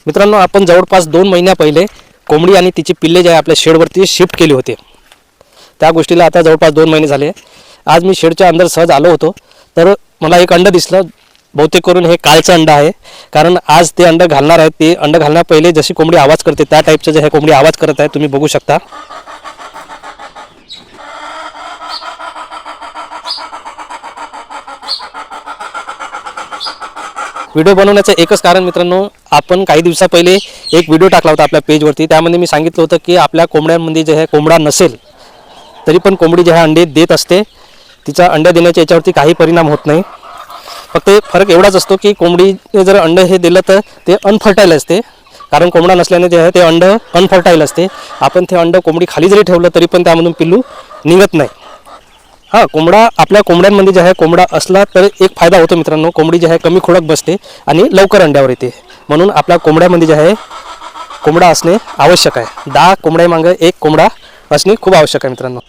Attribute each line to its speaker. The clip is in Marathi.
Speaker 1: मित्रांनो, आपण जवळपास 2 महिन्या पहिले कोंबडी आणि तिची पिल्ले जे आहे आपल्या शेडवरती शिफ्ट केली होती. त्या गोष्टीला आता जवळपास 2 महिने झाले. आज मी शेडच्या अंदर सहज आलो होतो, तर मला एक अंडं दिसलं. बहुतेक करून हे कालचं अंडं आहे, कारण आज ते अंडं घालणार आहे. ते अंडं घालण्या पहिले जशी कोंबडी आवाज करते त्या टाईपचं जे आहे कोंबडी आवाज करत आहे, तुम्ही बघू शकता. व्हिडिओ बनवण्याचं एकच कारण मित्रांनो, आपण काही दिवसा पहिले एक व्हिडिओ टाकला होता आपल्या पेजवरती. त्यामध्ये मी सांगितलं होतं की आपल्या कोंबड्यांमध्ये जे आहे कोंबडा नसेल तरी पण कोंबडी जे आहे अंडे देत असते. तिचा अंड्या देण्याच्या याच्यावरती काही परिणाम होत नाही. फक्त फरक एवढाच असतो की कोंबडीने जर अंडं हे दिलं तर ते अनफर्टाईल असते, कारण कोंबडा नसल्याने जे आहे ते अंडं अनफर्टाईल असते. आपण ते अंडं कोंबडी खाली जरी ठेवलं तरी पण त्यामधून पिल्लू निघत नाही. हां, कोंबडा आपल्या कोंबड्यांमध्ये जे आहे कोंबडा असला तर एक फायदा होतो मित्रांनो, कोंबडी जे आहे कमी खुडक बसते आणि लवकर अंड्यावर येते. म्हणून आपल्या कोंबड्यामध्ये जे आहे कोंबडा असणे आवश्यक आहे. 10 कोंबड्यामागं एक कोंबडा असणे खूप आवश्यक आहे मित्रांनो.